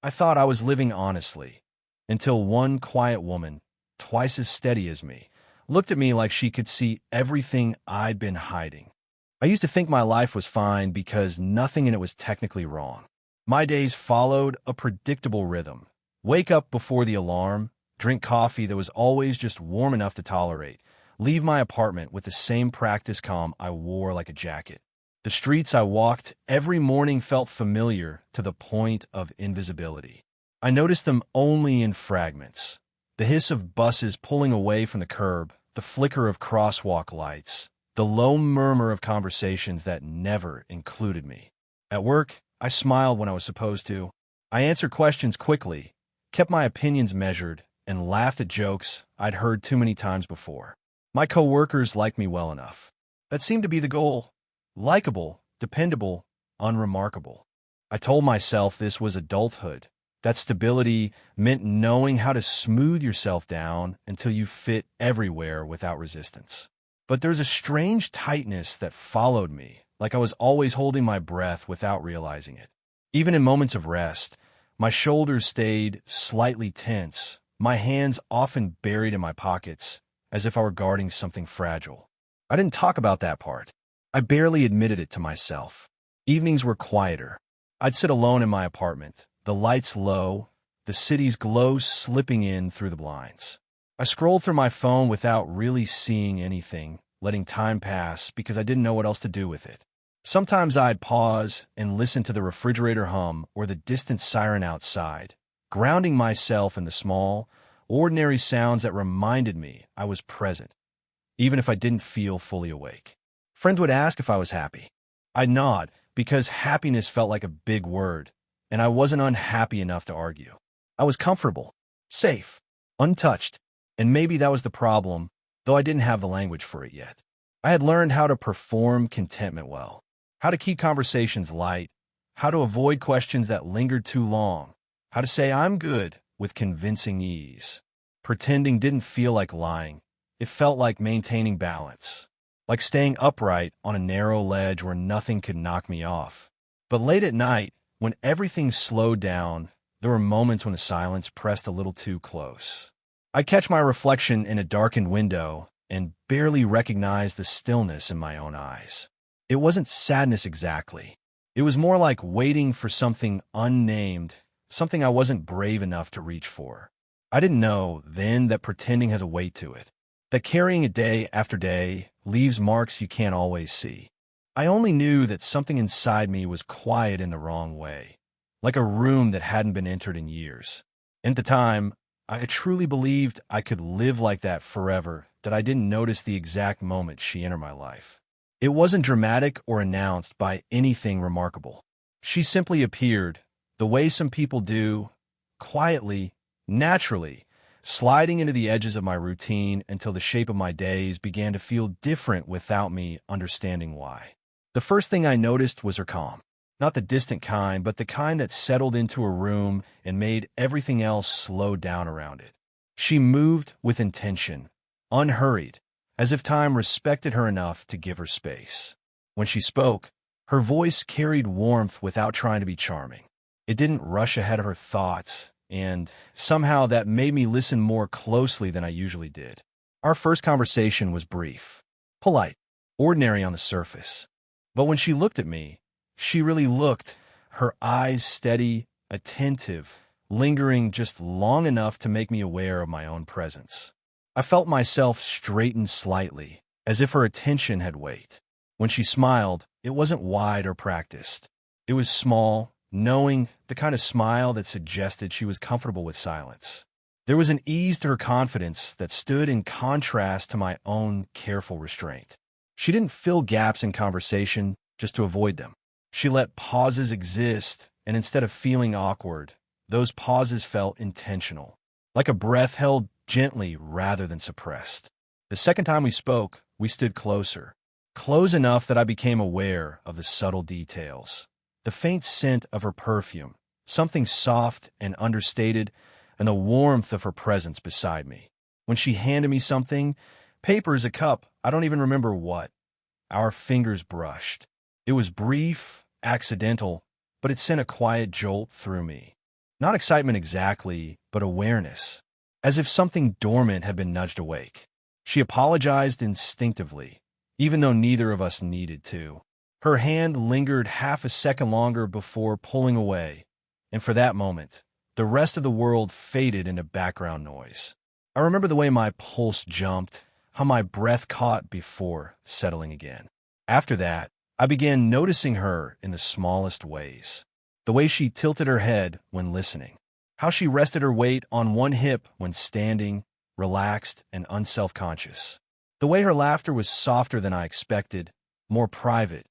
I thought I was living honestly, until one quiet woman, twice as steady as me, looked at me like she could see everything I'd been hiding. I used to think my life was fine because nothing in it was technically wrong. My days followed a predictable rhythm. Wake up before the alarm, drink coffee that was always just warm enough to tolerate, leave my apartment with the same practice calm I wore like a jacket. The streets I walked every morning felt familiar to the point of invisibility. I noticed them only in fragments. The hiss of buses pulling away from the curb, the flicker of crosswalk lights, the low murmur of conversations that never included me. At work, I smiled when I was supposed to. I answered questions quickly, kept my opinions measured, and laughed at jokes I'd heard too many times before. My coworkers liked me well enough. That seemed to be the goal. Likeable, dependable, unremarkable. I told myself this was adulthood. That stability meant knowing how to smooth yourself down until you fit everywhere without resistance. But there's a strange tightness that followed me, like I was always holding my breath without realizing it. Even in moments of rest, my shoulders stayed slightly tense, my hands often buried in my pockets, as if I were guarding something fragile. I didn't talk about that part. I barely admitted it to myself. Evenings were quieter. I'd sit alone in my apartment, the lights low, the city's glow slipping in through the blinds. I scrolled through my phone without really seeing anything, letting time pass because I didn't know what else to do with it. Sometimes I'd pause and listen to the refrigerator hum or the distant siren outside, grounding myself in the small, ordinary sounds that reminded me I was present, even if I didn't feel fully awake. Friends would ask if I was happy. I'd nod because happiness felt like a big word, and I wasn't unhappy enough to argue. I was comfortable, safe, untouched, and maybe that was the problem, though I didn't have the language for it yet. I had learned how to perform contentment well, how to keep conversations light, how to avoid questions that lingered too long, how to say I'm good with convincing ease. Pretending didn't feel like lying. It felt like maintaining balance, like staying upright on a narrow ledge where nothing could knock me off. But late at night, when everything slowed down, there were moments when the silence pressed a little too close. I'd catch my reflection in a darkened window and barely recognize the stillness in my own eyes. It wasn't sadness exactly. It was more like waiting for something unnamed, something I wasn't brave enough to reach for. I didn't know then that pretending has a weight to it, that carrying it day after day leaves marks you can't always see. I only knew that something inside me was quiet in the wrong way, like a room that hadn't been entered in years. And at the time, I truly believed I could live like that forever, that I didn't notice the exact moment she entered my life. It wasn't dramatic or announced by anything remarkable. She simply appeared, the way some people do, quietly, naturally, sliding into the edges of my routine until the shape of my days began to feel different without me understanding why. The first thing I noticed was her calm. Not the distant kind, but the kind that settled into a room and made everything else slow down around it. She moved with intention, unhurried, as if time respected her enough to give her space. When she spoke, her voice carried warmth without trying to be charming. It didn't rush ahead of her thoughts, and somehow that made me listen more closely than I usually did. Our first conversation was brief, polite, ordinary on the surface. But when she looked at me, she really looked, her eyes steady, attentive, lingering just long enough to make me aware of my own presence. I felt myself straighten slightly, as if her attention had weight. When she smiled, it wasn't wide or practiced. It was small, knowing, the kind of smile that suggested she was comfortable with silence. There was an ease to her confidence that stood in contrast to my own careful restraint. She didn't fill gaps in conversation just to avoid them. She let pauses exist, and instead of feeling awkward, those pauses felt intentional, like a breath held gently rather than suppressed. The second time we spoke, we stood closer, close enough that I became aware of the subtle details. The faint scent of her perfume, something soft and understated, and the warmth of her presence beside me. When she handed me something, papers, a cup, I don't even remember what, our fingers brushed. It was brief, accidental, but it sent a quiet jolt through me. Not excitement exactly, but awareness, as if something dormant had been nudged awake. She apologized instinctively, even though neither of us needed to. Her hand lingered half a second longer before pulling away, and for that moment, the rest of the world faded into background noise. I remember the way my pulse jumped, how my breath caught before settling again. After that, I began noticing her in the smallest ways. The way she tilted her head when listening, how she rested her weight on one hip when standing, relaxed and unself-conscious. The way her laughter was softer than I expected, more private,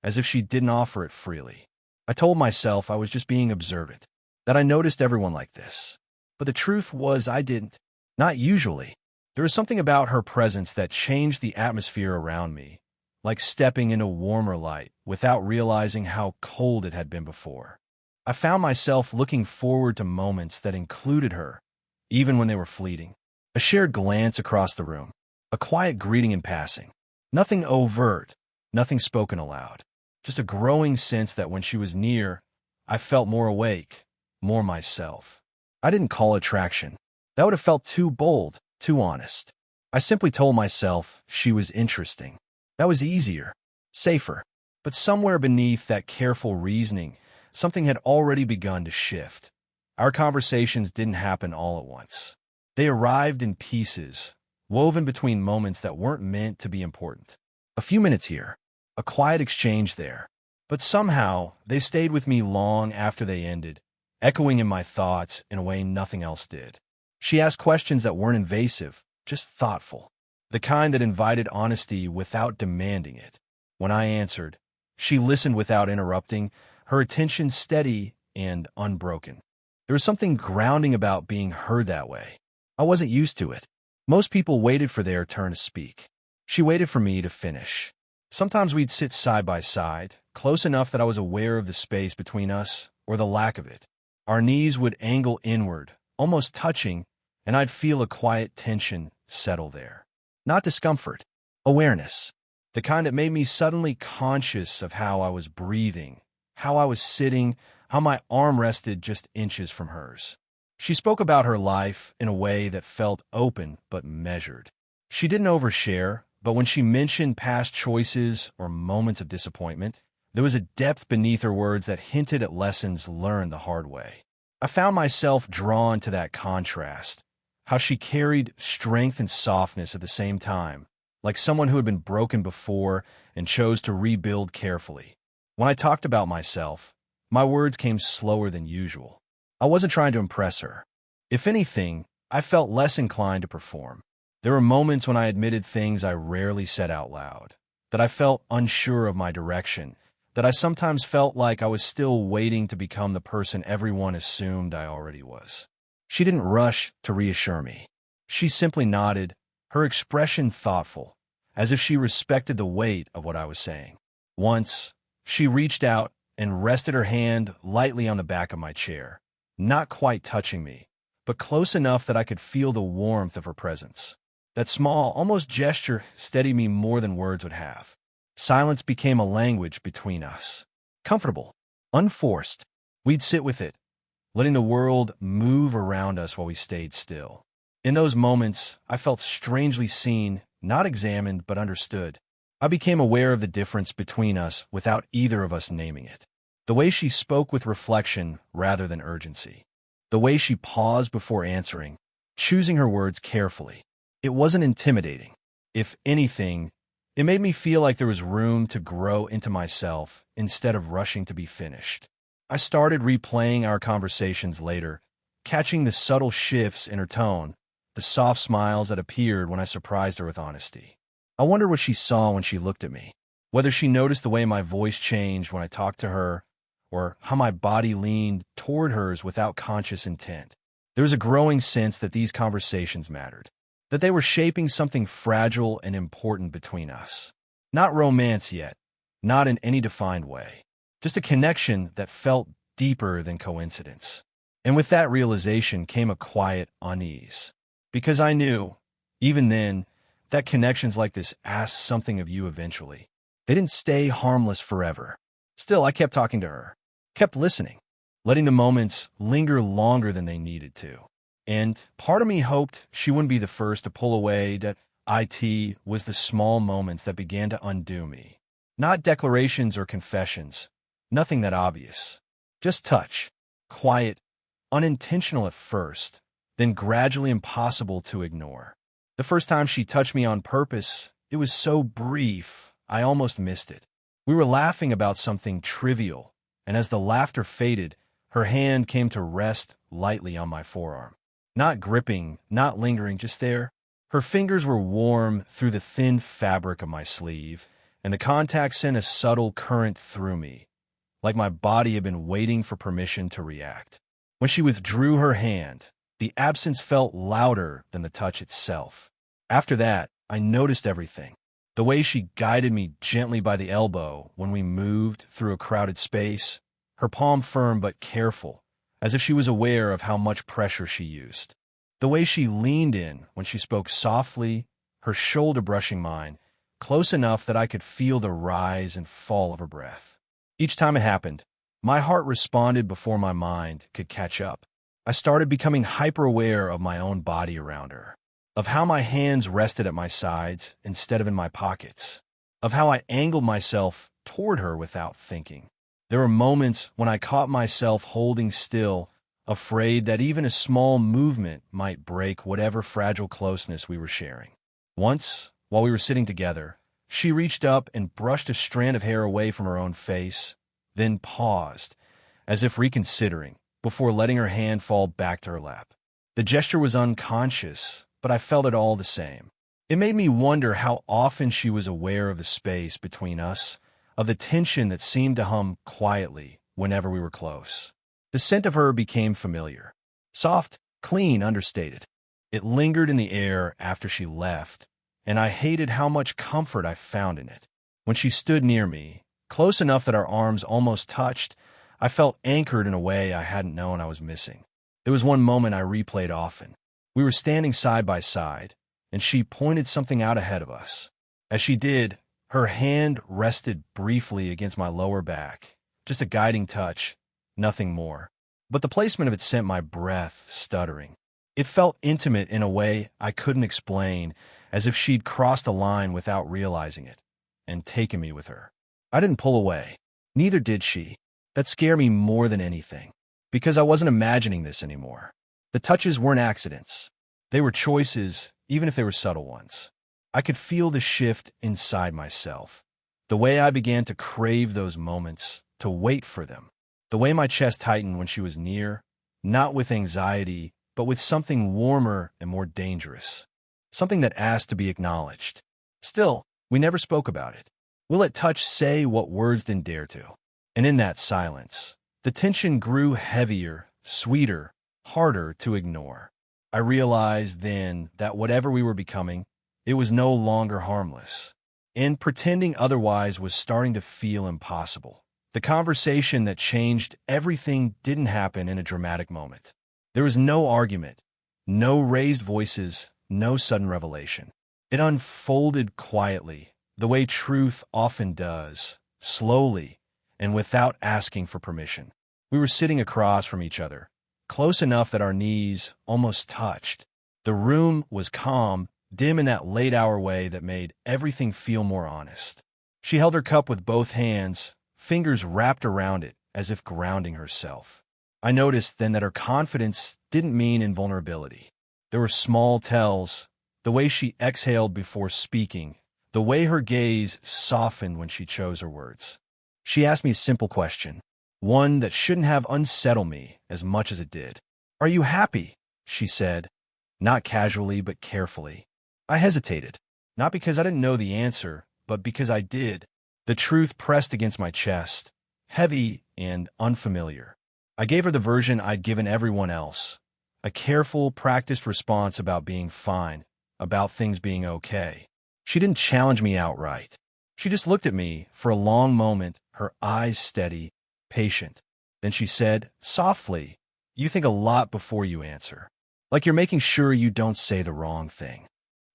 as if she didn't offer it freely. I told myself I was just being observant, that I noticed everyone like this. But the truth was I didn't. Not usually. There was something about her presence that changed the atmosphere around me, like stepping into warmer light without realizing how cold it had been before. I found myself looking forward to moments that included her, even when they were fleeting. A shared glance across the room, a quiet greeting in passing. Nothing overt, nothing spoken aloud. Just a growing sense that when she was near, I felt more awake, more myself. I didn't call attraction. That would have felt too bold, too honest. I simply told myself she was interesting. That was easier, safer. But somewhere beneath that careful reasoning, something had already begun to shift. Our conversations didn't happen all at once. They arrived in pieces, woven between moments that weren't meant to be important. A few minutes here, a quiet exchange there. But somehow, they stayed with me long after they ended, echoing in my thoughts in a way nothing else did. She asked questions that weren't invasive, just thoughtful. The kind that invited honesty without demanding it. When I answered, she listened without interrupting, her attention steady and unbroken. There was something grounding about being heard that way. I wasn't used to it. Most people waited for their turn to speak. She waited for me to finish. Sometimes we'd sit side by side, close enough that I was aware of the space between us, or the lack of it. Our knees would angle inward, almost touching, and I'd feel a quiet tension settle there. Not discomfort, awareness. The kind that made me suddenly conscious of how I was breathing, how I was sitting, how my arm rested just inches from hers. She spoke about her life in a way that felt open but measured. She didn't overshare, but when she mentioned past choices or moments of disappointment, there was a depth beneath her words that hinted at lessons learned the hard way. I found myself drawn to that contrast, how she carried strength and softness at the same time, like someone who had been broken before and chose to rebuild carefully. When I talked about myself, my words came slower than usual. I wasn't trying to impress her. If anything, I felt less inclined to perform. There were moments when I admitted things I rarely said out loud, that I felt unsure of my direction, that I sometimes felt like I was still waiting to become the person everyone assumed I already was. She didn't rush to reassure me. She simply nodded, her expression thoughtful, as if she respected the weight of what I was saying. Once, she reached out and rested her hand lightly on the back of my chair, not quite touching me, but close enough that I could feel the warmth of her presence. That small, almost gesture steadied me more than words would have. Silence became a language between us. Comfortable, unforced. We'd sit with it, letting the world move around us while we stayed still. In those moments, I felt strangely seen, not examined, but understood. I became aware of the difference between us without either of us naming it. The way she spoke with reflection rather than urgency. The way she paused before answering, choosing her words carefully. It wasn't intimidating. If anything, it made me feel like there was room to grow into myself instead of rushing to be finished. I started replaying our conversations later, catching the subtle shifts in her tone, the soft smiles that appeared when I surprised her with honesty. I wondered what she saw when she looked at me, whether she noticed the way my voice changed when I talked to her, or how my body leaned toward hers without conscious intent. There was a growing sense that these conversations mattered, that they were shaping something fragile and important between us. Not romance yet, not in any defined way, just a connection that felt deeper than coincidence. And with that realization came a quiet unease, because I knew, even then, that connections like this asked something of you eventually. They didn't stay harmless forever. Still, I kept talking to her, kept listening, letting the moments linger longer than they needed to. And part of me hoped she wouldn't be the first to pull away, that it was the small moments that began to undo me. Not declarations or confessions, nothing that obvious. Just touch, quiet, unintentional at first, then gradually impossible to ignore. The first time she touched me on purpose, it was so brief, I almost missed it. We were laughing about something trivial, and as the laughter faded, her hand came to rest lightly on my forearm. Not gripping, not lingering, just there. Her fingers were warm through the thin fabric of my sleeve, and the contact sent a subtle current through me, like my body had been waiting for permission to react. When she withdrew her hand, the absence felt louder than the touch itself. After that, I noticed everything. The way she guided me gently by the elbow when we moved through a crowded space, her palm firm but careful, as if she was aware of how much pressure she used. The way she leaned in when she spoke softly, her shoulder brushing mine, close enough that I could feel the rise and fall of her breath. Each time it happened, my heart responded before my mind could catch up. I started becoming hyper-aware of my own body around her, of how my hands rested at my sides instead of in my pockets, of how I angled myself toward her without thinking. There were moments when I caught myself holding still, afraid that even a small movement might break whatever fragile closeness we were sharing. Once, while we were sitting together, she reached up and brushed a strand of hair away from her own face, then paused, as if reconsidering, before letting her hand fall back to her lap. The gesture was unconscious, but I felt it all the same. It made me wonder how often she was aware of the space between us, of the tension that seemed to hum quietly whenever we were close. The scent of her became familiar. Soft, clean, understated. It lingered in the air after she left, and I hated how much comfort I found in it. When she stood near me, close enough that our arms almost touched, I felt anchored in a way I hadn't known I was missing. There was one moment I replayed often. We were standing side by side, and she pointed something out ahead of us. As she did, her hand rested briefly against my lower back, just a guiding touch, nothing more. But the placement of it sent my breath stuttering. It felt intimate in a way I couldn't explain, as if she'd crossed a line without realizing it, and taken me with her. I didn't pull away. Neither did she. That scared me more than anything, because I wasn't imagining this anymore. The touches weren't accidents. They were choices, even if they were subtle ones. I could feel the shift inside myself, the way I began to crave those moments, to wait for them, the way my chest tightened when she was near, not with anxiety, but with something warmer and more dangerous, something that asked to be acknowledged. Still, we never spoke about it. We let touch say what words didn't dare to. And in that silence, the tension grew heavier, sweeter, harder to ignore. I realized then that whatever we were becoming, it was no longer harmless, and pretending otherwise was starting to feel impossible. The conversation that changed everything didn't happen in a dramatic moment. There was no argument, no raised voices, no sudden revelation. It unfolded quietly, the way truth often does, slowly, and without asking for permission. We were sitting across from each other, close enough that our knees almost touched. The room was calm, dim in that late-hour way that made everything feel more honest. She held her cup with both hands, fingers wrapped around it as if grounding herself. I noticed then that her confidence didn't mean invulnerability. There were small tells, the way she exhaled before speaking, the way her gaze softened when she chose her words. She asked me a simple question, one that shouldn't have unsettled me as much as it did. "Are you happy?" she said, not casually but carefully. I hesitated, not because I didn't know the answer, but because I did. The truth pressed against my chest, heavy and unfamiliar. I gave her the version I'd given everyone else, a careful, practiced response about being fine, about things being okay. She didn't challenge me outright. She just looked at me for a long moment, her eyes steady, patient. Then she said, softly, "You think a lot before you answer, like you're making sure you don't say the wrong thing."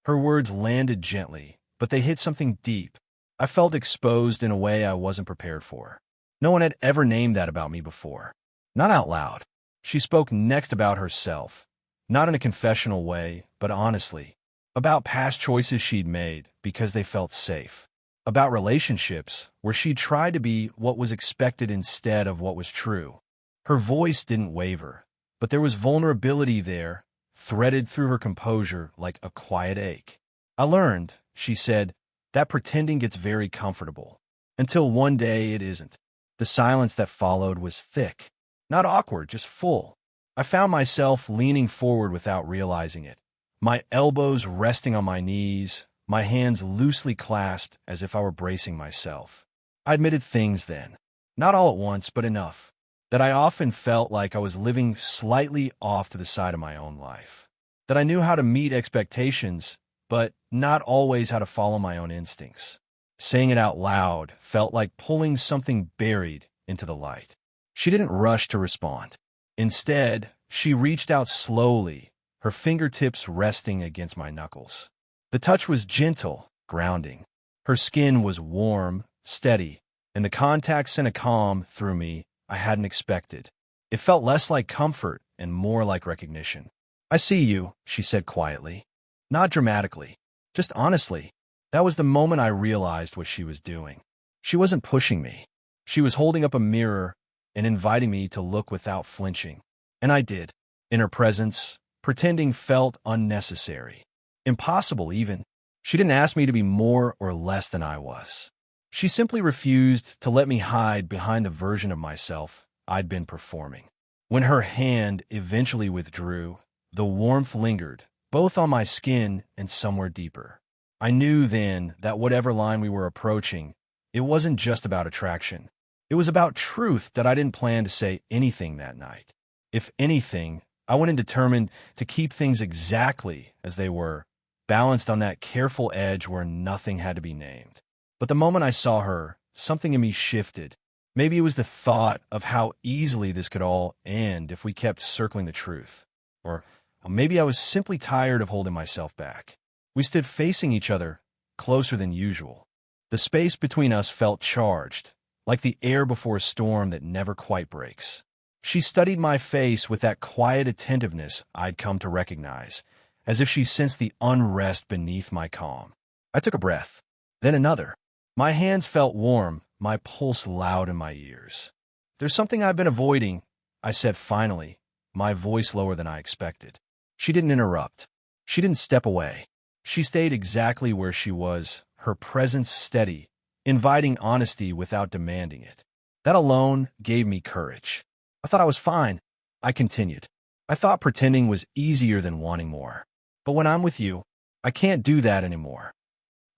Her words landed gently, but they hit something deep. I felt exposed in a way I wasn't prepared for. No one had ever named that about me before. Not out loud. She spoke next about herself, not in a confessional way, but honestly, about past choices she'd made because they felt safe, about relationships where she'd tried to be what was expected instead of what was true. Her voice didn't waver, but there was vulnerability there, threaded through her composure like a quiet ache. I learned, she said, that pretending gets very comfortable, until one day it isn't. The silence that followed was thick, not awkward, just full. I found myself leaning forward without realizing it, my elbows resting on my knees, my hands loosely clasped as if I were bracing myself. I admitted things then, not all at once, but enough, that I often felt like I was living slightly off to the side of my own life, that I knew how to meet expectations, but not always how to follow my own instincts. Saying it out loud felt like pulling something buried into the light. She didn't rush to respond. Instead, she reached out slowly, her fingertips resting against my knuckles. The touch was gentle, grounding. Her skin was warm, steady, and the contact sent a calm through me I hadn't expected. It felt less like comfort and more like recognition. "I see you," she said quietly. Not dramatically, just honestly. That was the moment I realized what she was doing. She wasn't pushing me. She was holding up a mirror and inviting me to look without flinching. And I did. In her presence, pretending felt unnecessary. Impossible, even. She didn't ask me to be more or less than I was. She simply refused to let me hide behind the version of myself I'd been performing. When her hand eventually withdrew, the warmth lingered, both on my skin and somewhere deeper. I knew then that whatever line we were approaching, it wasn't just about attraction. It was about truth that I didn't plan to say anything that night. If anything, I went in determined to keep things exactly as they were, balanced on that careful edge where nothing had to be named. But the moment I saw her, something in me shifted. Maybe it was the thought of how easily this could all end if we kept circling the truth. Or maybe I was simply tired of holding myself back. We stood facing each other, closer than usual. The space between us felt charged, like the air before a storm that never quite breaks. She studied my face with that quiet attentiveness I'd come to recognize, as if she sensed the unrest beneath my calm. I took a breath, then another. My hands felt warm, my pulse loud in my ears. "There's something I've been avoiding," I said finally, my voice lower than I expected. She didn't interrupt. She didn't step away. She stayed exactly where she was, her presence steady, inviting honesty without demanding it. That alone gave me courage. "I thought I was fine," I continued. "I thought pretending was easier than wanting more. But when I'm with you, I can't do that anymore."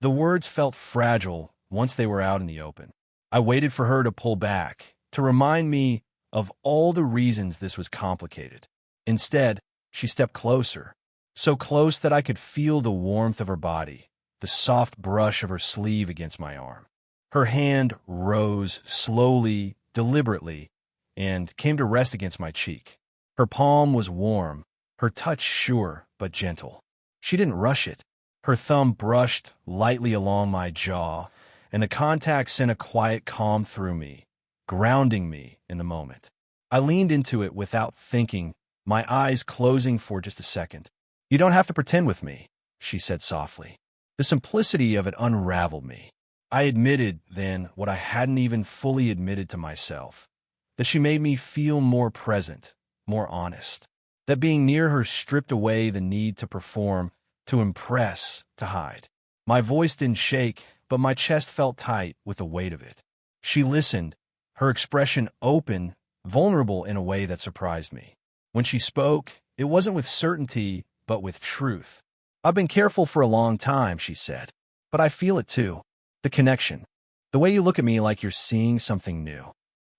The words felt fragile once they were out in the open. I waited for her to pull back, to remind me of all the reasons this was complicated. Instead, she stepped closer, so close that I could feel the warmth of her body, the soft brush of her sleeve against my arm. Her hand rose slowly, deliberately, and came to rest against my cheek. Her palm was warm, her touch sure but gentle. She didn't rush it. Her thumb brushed lightly along my jaw, and the contact sent a quiet calm through me, grounding me in the moment. I leaned into it without thinking, my eyes closing for just a second. "You don't have to pretend with me," she said softly. The simplicity of it unraveled me. I admitted then what I hadn't even fully admitted to myself, that she made me feel more present, more honest, that being near her stripped away the need to perform, to impress, to hide. My voice didn't shake, but my chest felt tight with the weight of it. She listened, her expression open, vulnerable in a way that surprised me. When she spoke, it wasn't with certainty, but with truth. "I've been careful for a long time," she said, "but I feel it too. The connection. The way you look at me like you're seeing something new."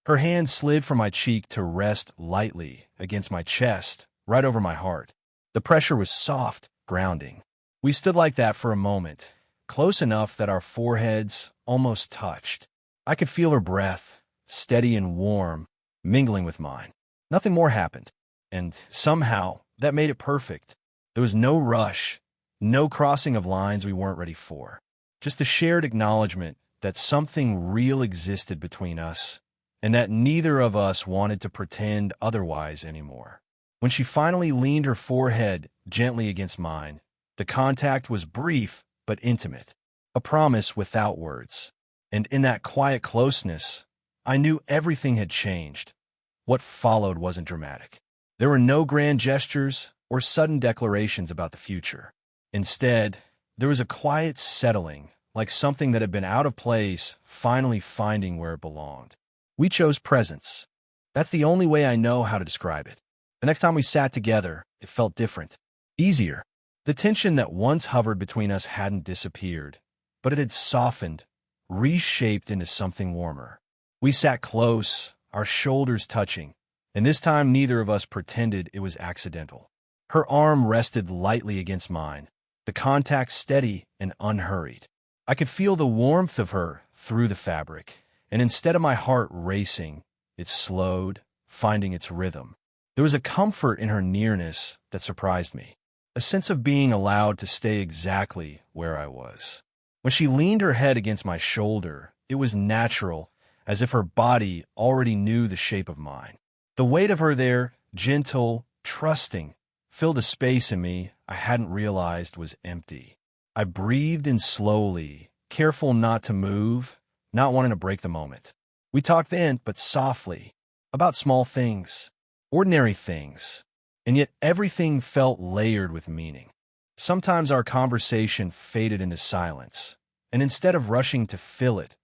Her hand slid from my cheek to rest lightly against my chest, right over my heart. The pressure was soft, grounding. We stood like that for a moment, close enough that our foreheads almost touched. I could feel her breath, steady and warm, mingling with mine. Nothing more happened, and somehow that made it perfect. There was no rush, no crossing of lines we weren't ready for. Just a shared acknowledgement that something real existed between us, and that neither of us wanted to pretend otherwise anymore. When she finally leaned her forehead gently against mine, the contact was brief but intimate, a promise without words. And in that quiet closeness, I knew everything had changed. What followed wasn't dramatic. There were no grand gestures or sudden declarations about the future. Instead, there was a quiet settling, like something that had been out of place finally finding where it belonged. We chose presence. That's the only way I know how to describe it. The next time we sat together, it felt different, easier. The tension that once hovered between us hadn't disappeared, but it had softened, reshaped into something warmer. We sat close, our shoulders touching, and this time neither of us pretended it was accidental. Her arm rested lightly against mine, the contact steady and unhurried. I could feel the warmth of her through the fabric, and instead of my heart racing, it slowed, finding its rhythm. There was a comfort in her nearness that surprised me, a sense of being allowed to stay exactly where I was. When she leaned her head against my shoulder, it was natural, as if her body already knew the shape of mine. The weight of her there, gentle, trusting, filled a space in me I hadn't realized was empty. I breathed in slowly, careful not to move, not wanting to break the moment. We talked then, but softly, about small things, ordinary things, and yet everything felt layered with meaning. Sometimes our conversation faded into silence, and instead of rushing to fill it,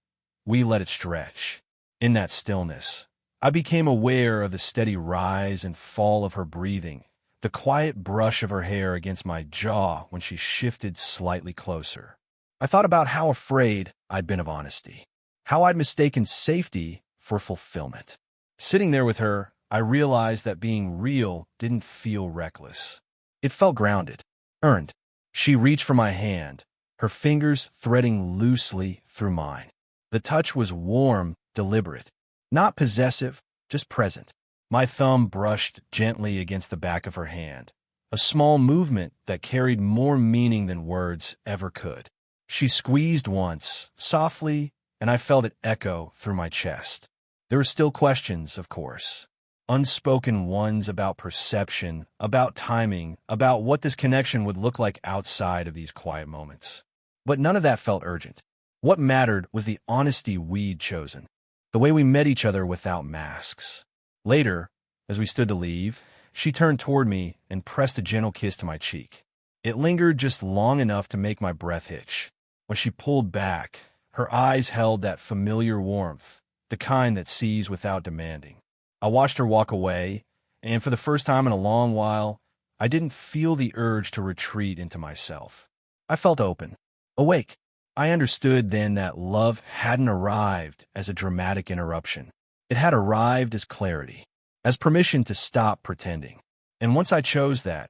we let it stretch. In that stillness, I became aware of the steady rise and fall of her breathing, the quiet brush of her hair against my jaw when she shifted slightly closer. I thought about how afraid I'd been of honesty, how I'd mistaken safety for fulfillment. Sitting there with her, I realized that being real didn't feel reckless. It felt grounded, earned. She reached for my hand, her fingers threading loosely through mine. The touch was warm, deliberate, not possessive, just present. My thumb brushed gently against the back of her hand, a small movement that carried more meaning than words ever could. She squeezed once, softly, and I felt it echo through my chest. There were still questions, of course, unspoken ones about perception, about timing, about what this connection would look like outside of these quiet moments. But none of that felt urgent. What mattered was the honesty we'd chosen, the way we met each other without masks. Later, as we stood to leave, she turned toward me and pressed a gentle kiss to my cheek. It lingered just long enough to make my breath hitch. When she pulled back, her eyes held that familiar warmth, the kind that sees without demanding. I watched her walk away, and for the first time in a long while, I didn't feel the urge to retreat into myself. I felt open, awake. I understood then that love hadn't arrived as a dramatic interruption. It had arrived as clarity, as permission to stop pretending. And once I chose that,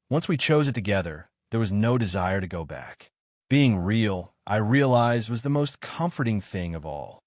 once we chose it together, there was no desire to go back. Being real, I realized, was the most comforting thing of all.